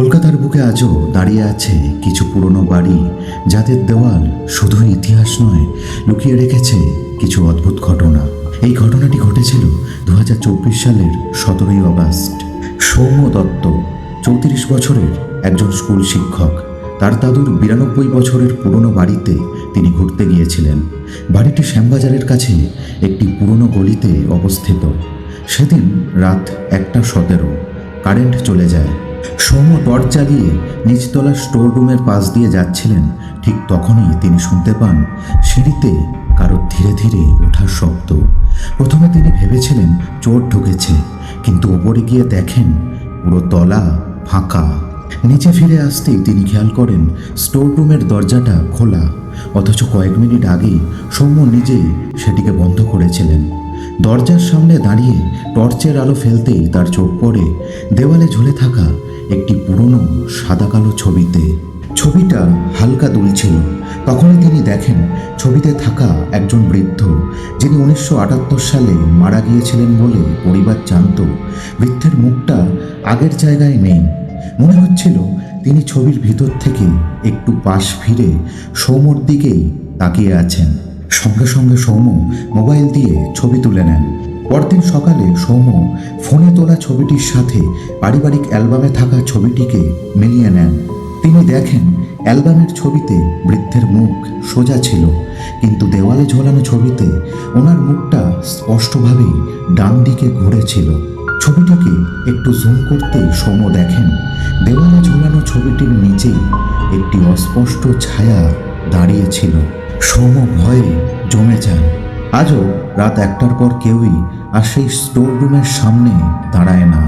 কলকাতার বুকে আজও দাঁড়িয়ে আছে কিছু পুরনো বাড়ি, যাদের দেওয়াল শুধু ইতিহাস নয়, লুকিয়ে রেখেছে কিছু অদ্ভুত ঘটনা। এই ঘটনাটি ঘটেছিল 2024 সালের 17ই আগস্ট। সৌম্য দত্ত 34 বছরের একজন স্কুল শিক্ষক। তার দাদুর 92 বছরের পুরনো বাড়িতে তিনি ঘুরতে গিয়েছিলেন। বাড়িটি শ্যামবাজারের কাছে একটি পুরনো গলিতে অবস্থিত। সেদিন রাত 1:17 কারেন্ট চলে যায়। সৌম্য টর্চ জ্বালিয়ে নিচতলা স্টোর রুমের পাশ দিয়ে যাচ্ছিলেন। ঠিক তখনই তিনি শুনতে পান সিঁড়িতে কারো ধীরে ধীরে ওঠার শব্দ। প্রথমে তিনি ভেবেছিলেন চোর ঢুকেছে, কিন্তু ওপরে গিয়ে দেখেন পুরো তলা ফাঁকা। নিচে ফিরে আসতেই তিনি খেয়াল করেন স্টোর রুমের দরজাটা খোলা, অথচ কয়েক মিনিট আগেই সৌম্য নিজেই সেটিকে বন্ধ করেছিলেন। দরজার সামনে দাঁড়িয়ে টর্চের আলো ফেলতেই তার চোখ পড়ে দেওয়ালে ঝুলে থাকা একটি পুরনো সাদা কালো ছবিতে। ছবিটা হালকা দুলছিল। তখনই তিনি দেখেন ছবিতে থাকা একজন বৃদ্ধ, যিনি 1978 সালে মারা গিয়েছিলেন বলে পরিবার জানত। বৃদ্ধের মুখটা আগের জায়গায় নেই। মনে হচ্ছিল তিনি ছবির ভিতর থেকে একটু পাশ ফিরে সৌম্যর দিকেই তাকিয়ে আছেন। সঙ্গে সঙ্গে সৌম্য মোবাইল দিয়ে ছবি তুলে নেন। পরদিন সকালে সৌম্য ফোনে তোলা ছবিটির সাথে পারিবারিক অ্যালবামে থাকা ছবিটিকে মিলিয়ে নেন। তিনি দেখেন অ্যালবামের ছবিতে বৃদ্ধের মুখ সোজা ছিল, কিন্তু দেওয়ালে ঝোলানো ছবিতে ওনার মুখটা স্পষ্টভাবেই ডান দিকে ঘুরেছিল। ছবিটিকে একটু জুম করতেই সৌম্য দেখেন দেওয়ালে ঝোলানো ছবিটির নিচেই একটি অস্পষ্ট ছায়া দাঁড়িয়েছিল। সৌম্য ভয়ে জমে যান। আজও রাত 1টার পর কেউই আর সেই স্টোর রুমের সামনে দাঁড়ায় না।